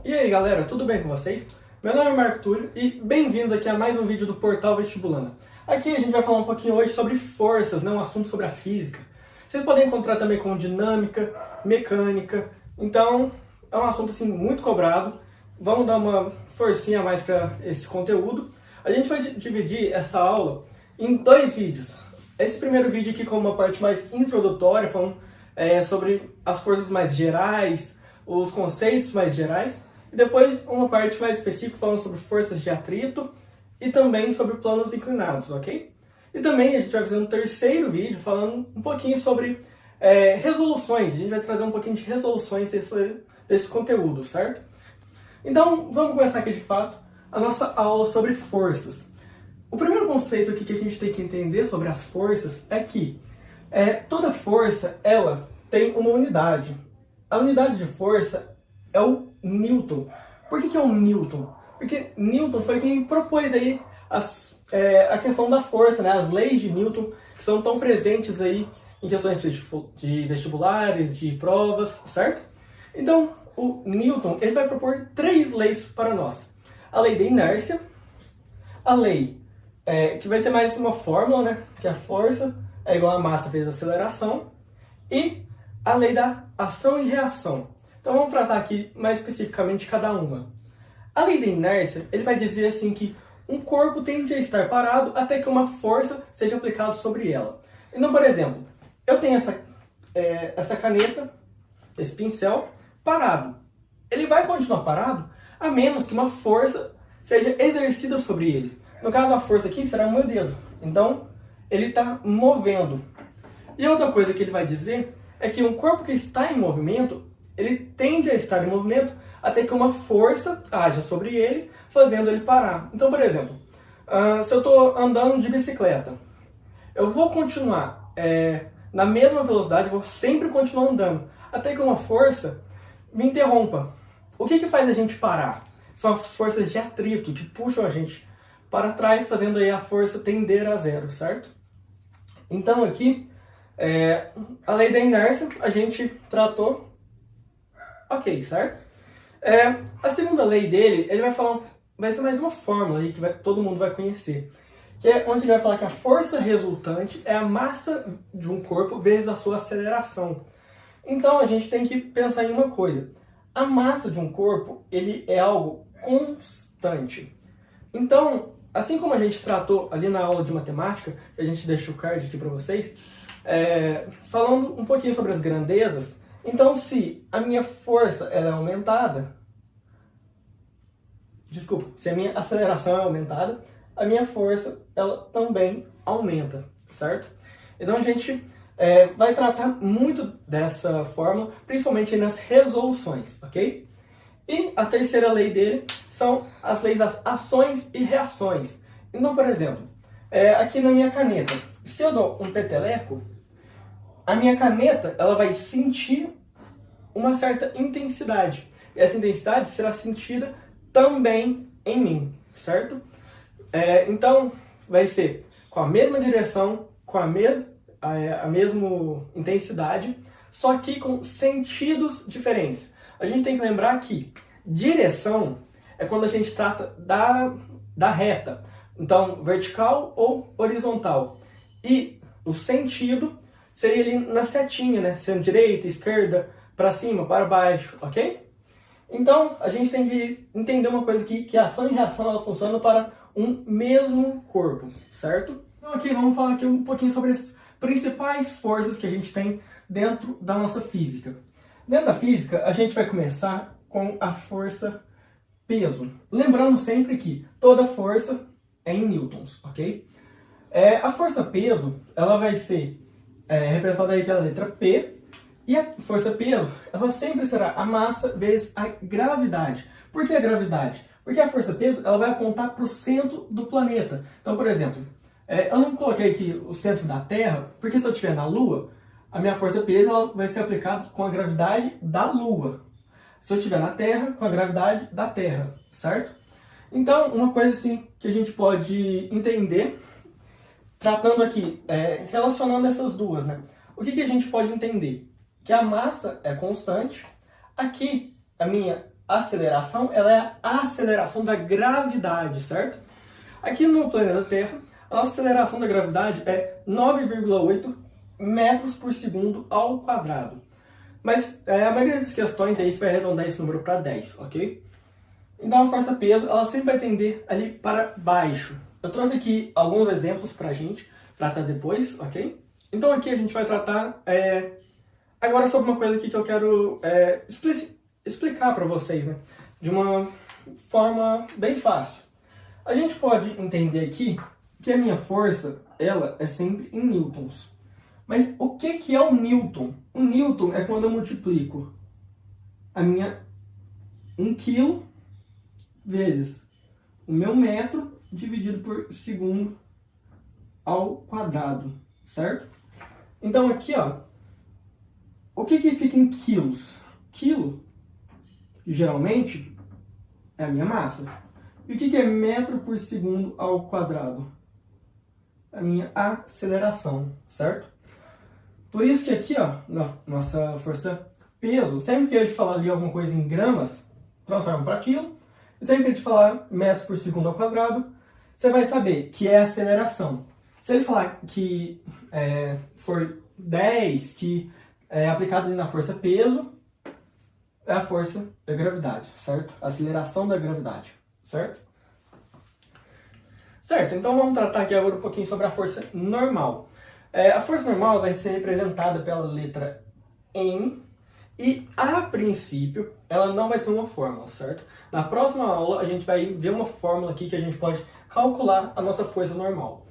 E aí galera, tudo bem com vocês? Meu nome é Marco Túlio e bem-vindos aqui a mais um vídeo do Portal Vestibulando. Aqui a gente vai falar um pouquinho hoje sobre forças, um assunto sobre a física. Vocês podem encontrar também com dinâmica, mecânica, então é um assunto assim muito cobrado. Vamos dar uma forcinha a mais para esse conteúdo. A gente vai dividir essa aula em dois vídeos. Esse primeiro vídeo aqui com uma parte mais introdutória, falando sobre as forças mais gerais, os conceitos mais gerais, e depois uma parte mais específica falando sobre forças de atrito e também sobre planos inclinados, ok? E também a gente vai fazer um terceiro vídeo falando um pouquinho sobre resoluções. A gente vai trazer um pouquinho de resoluções desse conteúdo, certo? Então vamos começar aqui de fato a nossa aula sobre forças. O primeiro conceito aqui que a gente tem que entender sobre as forças é que toda força ela tem uma unidade. A unidade de força é o Newton. Por que é um Newton? Porque Newton foi quem propôs aí a questão da força, né? As leis de Newton que são tão presentes aí em questões de vestibulares, de provas, certo? Então, o Newton ele vai propor três leis para nós. A lei da inércia, a lei que vai ser mais uma fórmula, né? Que a força é igual a massa vezes a aceleração, e a lei da ação e reação. Então vamos tratar aqui mais especificamente cada uma. A lei da inércia, ele vai dizer assim que um corpo tende a estar parado até que uma força seja aplicada sobre ela. Então, por exemplo, eu tenho essa caneta, esse pincel, parado. Ele vai continuar parado a menos que uma força seja exercida sobre ele. No caso, a força aqui será o meu dedo. Então, ele está movendo. E outra coisa que ele vai dizer é que um corpo que está em movimento, ele tende a estar em movimento até que uma força haja sobre ele, fazendo ele parar. Então, por exemplo, se eu estou andando de bicicleta, eu vou continuar na mesma velocidade, vou sempre continuar andando, até que uma força me interrompa. O que faz a gente parar? São as forças de atrito, que puxam a gente para trás, fazendo aí a força tender a zero, certo? Então aqui, a lei da inércia a gente tratou, ok, certo? A segunda lei dele, ele vai ser mais uma fórmula aí que todo mundo vai conhecer, que é onde ele vai falar que a força resultante é a massa de um corpo vezes a sua aceleração. Então a gente tem que pensar em uma coisa: a massa de um corpo ele é algo constante. Então, assim como a gente tratou ali na aula de matemática, que a gente deixa o card aqui para vocês, falando um pouquinho sobre as grandezas, então se a minha força ela é aumentada, se a minha aceleração é aumentada, a minha força ela também aumenta, certo? Então a gente vai tratar muito dessa fórmula, principalmente nas resoluções, ok? E a terceira lei dele são as leis das ações e reações. Então, por exemplo, aqui na minha caneta, se eu dou um peteleco, a minha caneta ela vai sentir uma certa intensidade. E essa intensidade será sentida também em mim, certo? Então, vai ser com a mesma direção, com a mesma intensidade, só que com sentidos diferentes. A gente tem que lembrar que direção é quando a gente trata da reta. Então, vertical ou horizontal. E o sentido seria ali na setinha, né? Sendo direita, esquerda, para cima, para baixo, ok? Então, a gente tem que entender uma coisa aqui, que a ação e reação ela funciona para um mesmo corpo, certo? Então aqui vamos falar aqui um pouquinho sobre as principais forças que a gente tem dentro da nossa física. Dentro da física, a gente vai começar com a força peso. Lembrando sempre que toda força é em newtons, ok? A força peso, ela vai ser representada aí pela letra P, e a força peso, ela sempre será a massa vezes a gravidade. Por que a gravidade? Porque a força peso, ela vai apontar para o centro do planeta. Então, por exemplo, eu não coloquei aqui o centro da Terra, porque se eu estiver na Lua, a minha força peso ela vai ser aplicada com a gravidade da Lua. Se eu estiver na Terra, com a gravidade da Terra, certo? Então, uma coisa assim que a gente pode entender, tratando aqui, relacionando essas duas, né? O que a gente pode entender? Que a massa é constante. Aqui, a minha aceleração, ela é a aceleração da gravidade, certo? Aqui no planeta Terra, a nossa aceleração da gravidade é 9,8 metros por segundo ao quadrado. Mas a maioria das questões aí você vai arredondar esse número para 10, ok? Então a força-peso, ela sempre vai tender ali para baixo. Eu trouxe aqui alguns exemplos para a gente tratar depois, ok? Então aqui a gente vai tratar agora sobre uma coisa aqui que eu quero explicar para vocês, né? De uma forma bem fácil. A gente pode entender aqui que a minha força, ela é sempre em newtons. Mas o que é o newton? O newton é quando eu multiplico a minha 1 quilo vezes o meu metro dividido por segundo ao quadrado, certo? Então aqui, ó, o que fica em quilos? Quilo, geralmente, é a minha massa. E o que é metro por segundo ao quadrado? A minha aceleração, certo? Por isso que aqui, ó, na nossa força peso, sempre que a gente falar ali alguma coisa em gramas, transforma para quilo. E sempre que a gente falar metros por segundo ao quadrado, você vai saber que é aceleração. Se ele falar que for 10, que é aplicado ali na força peso, é a força da gravidade, certo? A aceleração da gravidade, certo? Certo, então vamos tratar aqui agora um pouquinho sobre a força normal. A força normal vai ser representada pela letra M e, a princípio, ela não vai ter uma fórmula, certo? Na próxima aula, a gente vai ver uma fórmula aqui que a gente pode calcular a nossa força normal.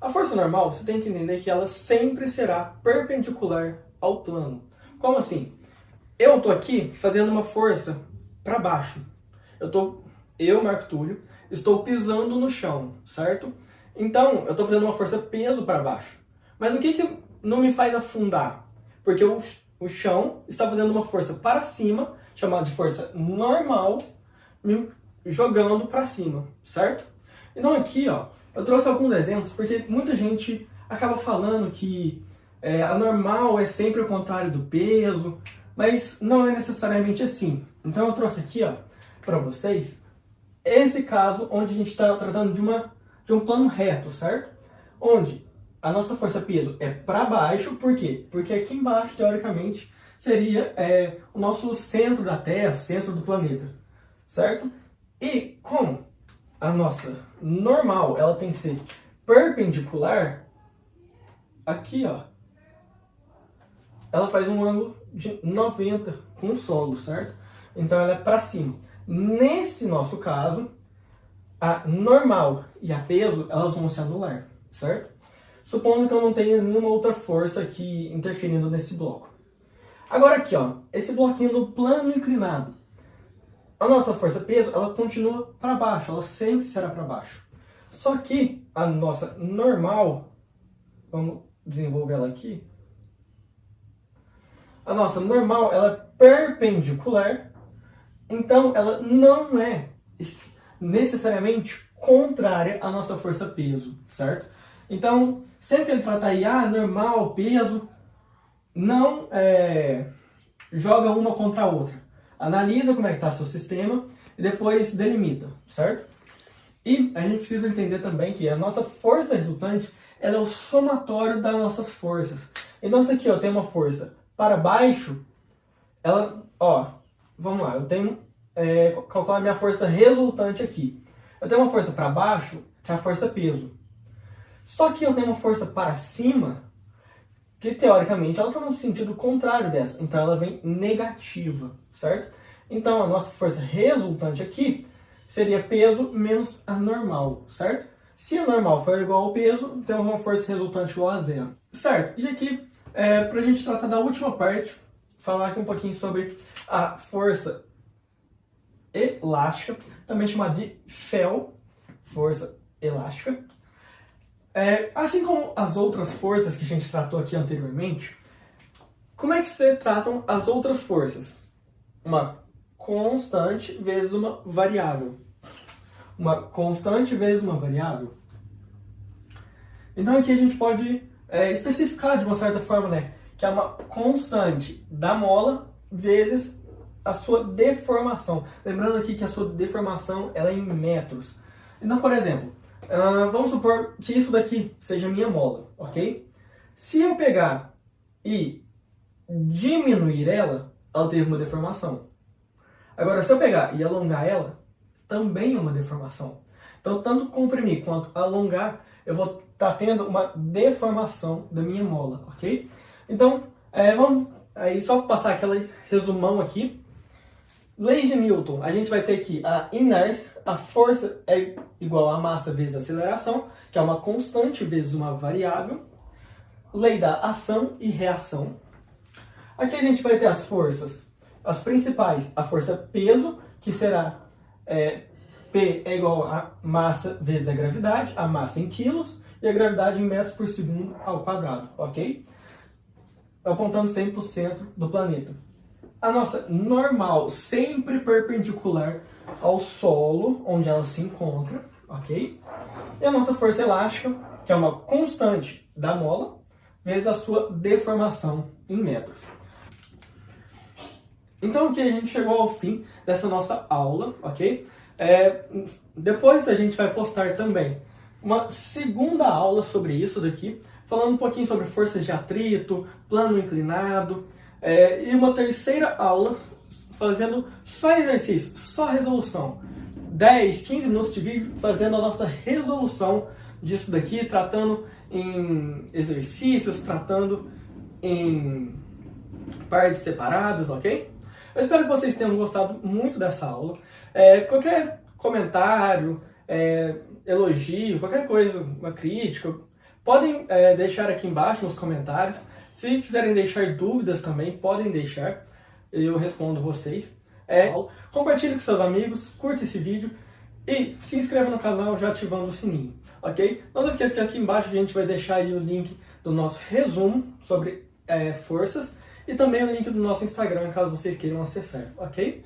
A força normal, você tem que entender que ela sempre será perpendicular ao plano. Como assim? Eu estou aqui fazendo uma força para baixo. Eu, Marco Túlio, estou pisando no chão, certo? Então, eu estou fazendo uma força peso para baixo. Mas o que não me faz afundar? Porque o chão está fazendo uma força para cima, chamada de força normal, me jogando para cima, certo? Então aqui, ó, eu trouxe alguns exemplos, porque muita gente acaba falando que a normal é sempre o contrário do peso, mas não é necessariamente assim. Então eu trouxe aqui, ó, para vocês, esse caso onde a gente está tratando de um plano reto, certo? Onde a nossa força-peso é para baixo, por quê? Porque aqui embaixo, teoricamente, seria o nosso centro da Terra, centro do planeta, certo? E como a nossa normal, ela tem que ser perpendicular, aqui, ó, ela faz um ângulo de 90 com o solo, certo? Então ela é para cima. Nesse nosso caso, a normal e a peso, elas vão se anular, certo? Supondo que eu não tenha nenhuma outra força aqui interferindo nesse bloco. Agora aqui, ó, esse bloquinho do plano inclinado. A nossa força-peso, ela continua para baixo, ela sempre será para baixo. Só que a nossa normal, vamos desenvolver ela aqui. A nossa normal, ela é perpendicular, então ela não é necessariamente contrária à nossa força-peso, certo? Então, sempre que ele tratar aí, normal, peso, não joga uma contra a outra. Analisa como é que está seu sistema e depois delimita, certo? E a gente precisa entender também que a nossa força resultante ela é o somatório das nossas forças. Então, isso aqui, ó, tem uma força para baixo, ela, ó, vamos lá, eu tenho calcular a minha força resultante aqui. Eu tenho uma força para baixo, que é a força peso. Só que eu tenho uma força para cima, que teoricamente ela está no sentido contrário dessa. Então ela vem negativa, certo? Então a nossa força resultante aqui seria peso menos a normal, certo? Se a normal for igual ao peso, temos uma força resultante igual a zero. Certo, e aqui, para a gente tratar da última parte, falar aqui um pouquinho sobre a força elástica, também chamada de Fell, força elástica. Assim como as outras forças que a gente tratou aqui anteriormente, como é que se tratam as outras forças? Uma constante vezes uma variável. Uma constante vezes uma variável. Então aqui a gente pode especificar de uma certa forma, né, que é uma constante da mola vezes a sua deformação. Lembrando aqui que a sua deformação ela é em metros. Então, por exemplo, vamos supor que isso daqui seja minha mola, ok? Se eu pegar e diminuir ela, ela teve uma deformação. Agora, se eu pegar e alongar ela, também é uma deformação. Então, tanto comprimir quanto alongar, eu vou estar tendo uma deformação da minha mola, ok? Então, vamos aí só passar aquele resumão aqui. Leis de Newton, a gente vai ter aqui a inércia, a força é igual a massa vezes a aceleração, que é uma constante vezes uma variável. Lei da ação e reação. Aqui a gente vai ter as forças, as principais, a força peso, que será P é igual a massa vezes a gravidade, a massa em quilos, e a gravidade em metros por segundo ao quadrado, ok? Apontando 100% do planeta. A nossa normal, sempre perpendicular ao solo, onde ela se encontra, ok? E a nossa força elástica, que é uma constante da mola, vezes a sua deformação em metros. Então aqui a gente chegou ao fim dessa nossa aula, ok? Depois a gente vai postar também uma segunda aula sobre isso daqui, falando um pouquinho sobre forças de atrito, plano inclinado, e uma terceira aula fazendo só exercício, só resolução. 10, 15 minutos de vídeo fazendo a nossa resolução disso daqui, tratando em exercícios, tratando em partes separadas, ok? Eu espero que vocês tenham gostado muito dessa aula. Qualquer comentário, elogio, qualquer coisa, uma crítica, podem deixar aqui embaixo nos comentários. Se quiserem deixar dúvidas também, podem deixar. Eu respondo vocês. Compartilhe com seus amigos, curta esse vídeo e se inscreva no canal já ativando o sininho, ok? Não se esqueça que aqui embaixo a gente vai deixar aí o link do nosso resumo sobre forças e também o link do nosso Instagram, caso vocês queiram acessar, ok?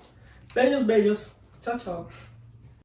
Beijos, beijos. Tchau, tchau.